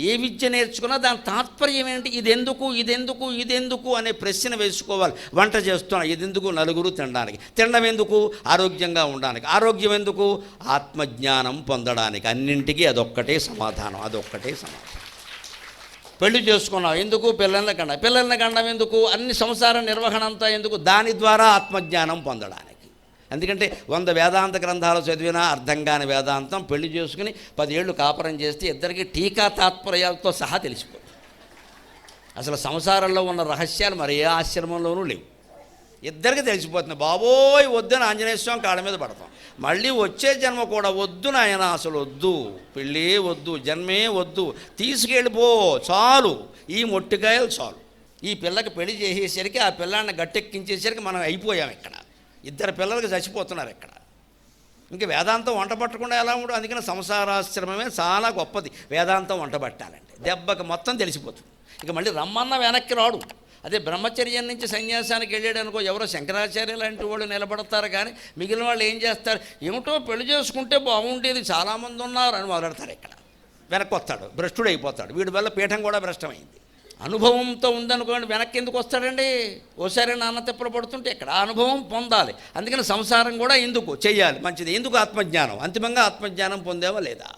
ఏ విద్య నేర్చుకున్నా దాని తాత్పర్యం ఏంటి, ఇదెందుకు అనే ప్రశ్న వేసుకోవాలి. వంట చేస్తున్నా ఇదెందుకు, నలుగురు తినడానికి. తినడం ఎందుకు, ఆరోగ్యంగా ఉండడానికి. ఆరోగ్యం ఎందుకు, ఆత్మజ్ఞానం పొందడానికి. అన్నింటికీ అదొక్కటే సమాధానం. పెళ్లి చేసుకున్నాం ఎందుకు, పిల్లల్ని కనడం ఎందుకు, అన్ని సంసార నిర్వహణ అంతా ఎందుకు, దాని ద్వారా ఆత్మజ్ఞానం పొందడానికి. ఎందుకంటే 100 వేదాంత గ్రంథాలు చదివినా అర్థం కాని వేదాంతం పెళ్లి చేసుకుని 10 ఏళ్ళు కాపురం చేస్తే ఇద్దరికి టీకా తాత్పర్యాలతో సహా తెలిసిపోతుంది. అసలు సంసారంలో ఉన్న రహస్యాలు మరి ఏ ఆశ్రమంలోనూ లేవు. ఇద్దరికి తెలిసిపోతుంది. బాబోయ్ వద్దని ఆంజనేయ స్వామి కాళ్ళ మీద పడతాం. మళ్ళీ వచ్చే జన్మ కూడా వద్దు నాయన, అసలు వద్దు, పెళ్ళే వద్దు, జన్మే వద్దు, తీసుకెళ్ళిపో చాలు, ఈ మొట్టికాయలు చాలు. ఈ పిల్లకి పెళ్లి చేసేసరికి ఆ పిల్లాన్ని గట్టెక్కించేసరికి మనం అయిపోయాం. ఇక్కడ 2 పిల్లలకి చచ్చిపోతున్నారు. ఇక్కడ ఇంక వేదాంతం వంట పట్టకుండా ఎలా ఉండదు. అందుకని సంసారాశ్రమమే చాలా గొప్పది. వేదాంతం వంట పట్టాలండి, దెబ్బకి మొత్తం తెలిసిపోతుంది. ఇక మళ్ళీ రమ్మన్న వెనక్కి రాడు. అదే బ్రహ్మచర్యం నుంచి సన్యాసానికి వెళ్ళాడు అనుకో, ఎవరో శంకరాచార్య లాంటి వాళ్ళు నిలబడతారు. కానీ మిగిలిన వాళ్ళు ఏం చేస్తారు, ఏమిటో పెళ్లి చేసుకుంటే బాగుండేది, చాలామంది ఉన్నారు అని మొదలెడతారు. ఇక్కడ వెనక్కి వస్తాడు, భ్రష్టుడు అయిపోతాడు. వీడి వల్ల పీఠం కూడా భ్రష్టమైంది. అనుభవంతో ఉందనుకోండి, వెనక్కి ఎందుకు వస్తాడండి? ఓసారి నాన్న తిప్పలు పడుతుంటే ఇక్కడ అనుభవం పొందాలి. అందుకని సంసారం కూడా ఎందుకు చేయాలి, మంచిది. ఎందుకు ఆత్మజ్ఞానం, అంతిమంగా ఆత్మజ్ఞానం పొందేవా లేదా?